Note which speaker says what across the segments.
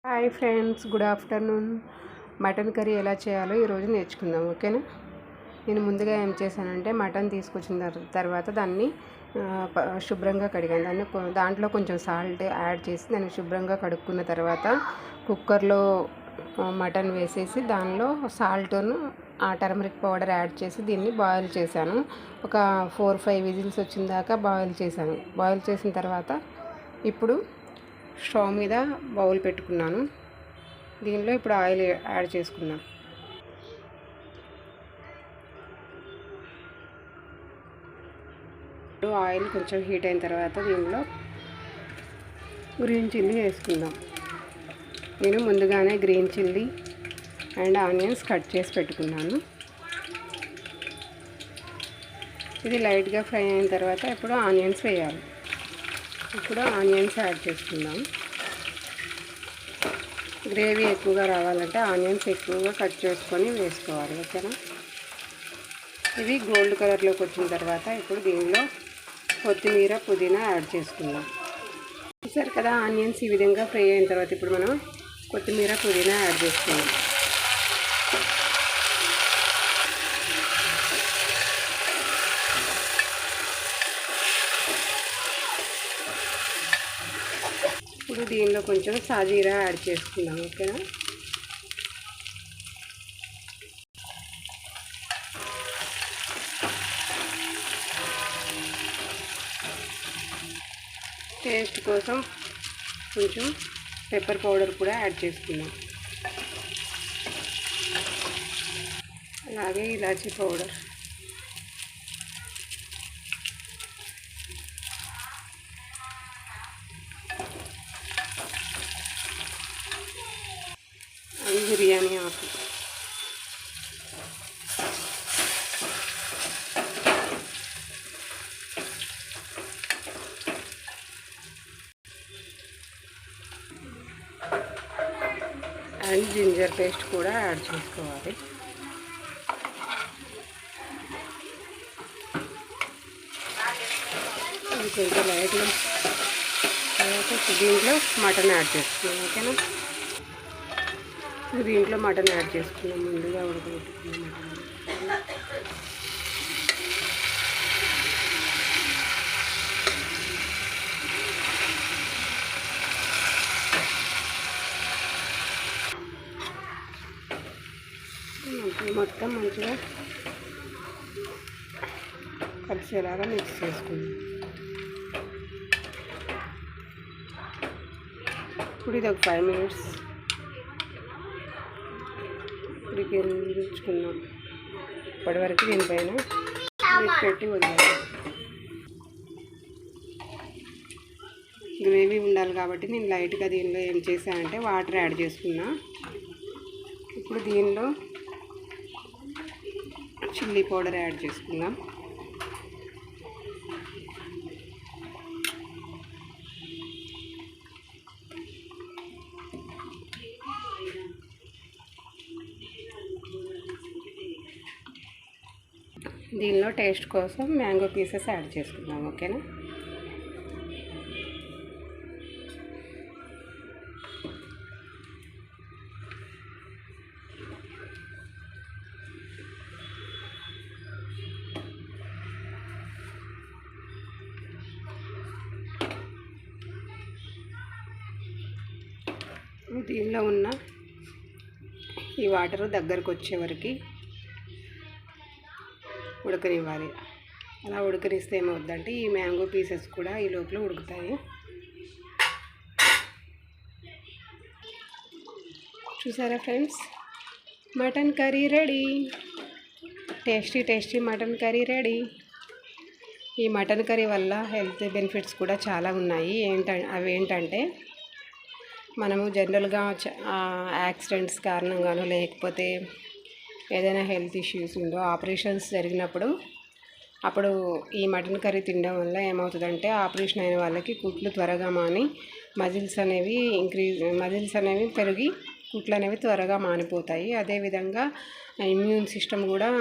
Speaker 1: Hi friends, good afternoon. Mutton curry ఎలా చేయాలో ఈరోజు నేర్చుకుందాం, ఓకేనా. నేను ముందుగా ఏం చేశానంటే మటన్ తీసుకొచ్చిన తర్వాత దాన్ని శుభ్రంగా కడిగాను. దాంట్లో కొంచెం సాల్ట్ యాడ్ చేసి దాన్ని శుభ్రంగా కడుక్కున్న తర్వాత కుక్కర్లో మటన్ వేసేసి దానిలో సాల్ట్ను టర్మరిక్ పౌడర్ యాడ్ చేసి దీన్ని బాయిల్ చేశాను. ఒక 4-5 విజిల్స్ వచ్చిన దాకా బాయిల్ చేశాను. బాయిల్ చేసిన తర్వాత ఇప్పుడు స్టవ్ మీద బౌల్ పెట్టుకున్నాను. దీనిలో ఇప్పుడు ఆయిల్ యాడ్ చేసుకున్నాం. ఇప్పుడు ఆయిల్ కొంచెం హీట్ అయిన తర్వాత దీనిలో గ్రీన్ చిల్లీ వేసుకుందాం. నేను ముందుగానే green chilli and onions cut చేసి పెట్టుకున్నాను. ఇది లైట్గా ఫ్రై అయిన తర్వాత ఇప్పుడు ఆనియన్స్ వేయాలి. ఇప్పుడు ఆనియన్స్ యాడ్ చేసుకుందాం. గ్రేవీ ఎక్కువగా రావాలంటే ఆనియన్స్ ఎక్కువగా కట్ చేసుకొని వేసుకోవాలి, ఓకేనా. ఇది గోల్డ్ కలర్లోకి వచ్చిన తర్వాత ఇప్పుడు దీనిలో కొత్తిమీర, పుదీనా యాడ్ చేసుకుందాం. చూసారు కదా, ఆనియన్స్ ఈ విధంగా ఫ్రై అయిన తర్వాత ఇప్పుడు మనం కొత్తిమీర, పుదీనా యాడ్ చేసుకుందాం. ఇప్పుడు దీనిలో కొంచెం సాజీరా యాడ్ చేసుకుందాం, ఓకేనా. టేస్ట్ కోసం కొంచెం పెప్పర్ పౌడర్ కూడా యాడ్ చేసుకుందాం. అలాగే ఇలాచీ పౌడర్, బిర్యానీ ఆకు, అండ్ జింజర్ పేస్ట్ కూడా యాడ్ చేసుకోవాలి. కొంచెం లైట్గా దీంట్లో మటన్ యాడ్ చేసుకున్నాం, ఓకేనా. దీంట్లో మటన్ యాడ్ చేసుకున్నాం. ముందుగా ఉడకబెట్టుకున్నాం మటన్. మొత్తం మంచిగా కలిసేలాగా మిక్స్ చేసుకుందాం. ఇప్పుడు ఇది ఒక 5 మినిట్స్ ఉడికించుకున్నాం. ఇప్పటివరకు దీనిపైన పెట్టి వదిలేయాలి. గ్రేవీ ఉండాలి కాబట్టి నేను లైట్గా దీనిలో ఏం చేశానంటే వాటర్ యాడ్ చేసుకున్నా. ఇప్పుడు దీనిలో చిల్లీ పౌడర్ యాడ్ చేసుకుందాం. దీనిలో టేస్ట్ కోసం మ్యాంగో పీసెస్ యాడ్ చేసుకుందాం, ఓకేనా. దీనిలో ఉన్న ఈ వాటర్ దగ్గరకు వచ్చే వరకు ఉడకనివ్వాలి. అలా ఉడకనిస్తే ఏమవుద్దంటే ఈ మ్యాంగో పీసెస్ కూడా ఈ లోపల ఉడుకుతాయి. చూసారా friends, mutton curry ready. Tasty mutton curry ready. ఈ మటన్ కర్రీ వల్ల హెల్త్ బెనిఫిట్స్ కూడా చాలా ఉన్నాయి. అవి ఏంటంటే మనము జనరల్గా యాక్సిడెంట్స్ కారణంగానో లేకపోతే ఏదైనా హెల్త్ ఇష్యూస్ ఉందో ఆపరేషన్స్ జరిగినప్పుడు అప్పుడు ఈ మటన్ కర్రీ తినడం వల్ల ఏమవుతుందంటే ఆపరేషన్ అయిన వాళ్ళకి కుట్లు త్వరగా మాని మజిల్స్ అనేవి పెరిగి కుట్లు అనేవి త్వరగా మానిపోతాయి. అదేవిధంగా ఇమ్యూన్ సిస్టమ్ కూడా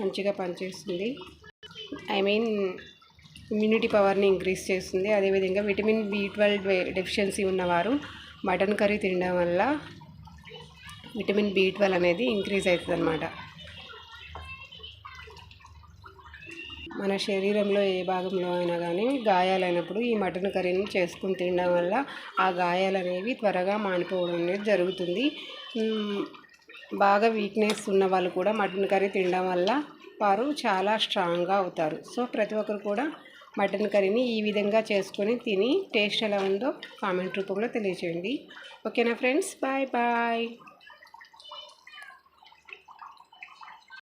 Speaker 1: మంచిగా పనిచేస్తుంది. ఇమ్యూనిటీ పవర్ని ఇంక్రీజ్ చేస్తుంది. అదేవిధంగా విటమిన్ B12 డెఫిషియన్సీ ఉన్నవారు మటన్ కర్రీ తినడం వల్ల విటమిన్ B12 అనేది ఇంక్రీజ్ అవుతుంది అన్నమాట. మన శరీరంలో ఏ భాగంలో అయినా కానీ గాయాలైనప్పుడు ఈ మటన్ కర్రీని చేసుకుని తినడం వల్ల ఆ గాయాలు అనేవి త్వరగా మానిపోవడం అనేది జరుగుతుంది. బాగా వీక్నెస్ ఉన్న వాళ్ళు కూడా మటన్ కర్రీ తినడం వల్ల వారు చాలా స్ట్రాంగ్గా అవుతారు. సో ప్రతి ఒక్కరు కూడా మటన్ కర్రీని ఈ విధంగా చేసుకొని తిని టేస్ట్ ఎలా ఉందో కామెంట్ రూపంలో తెలియచేయండి. ఓకేనా ఫ్రెండ్స్, బాయ్ బాయ్.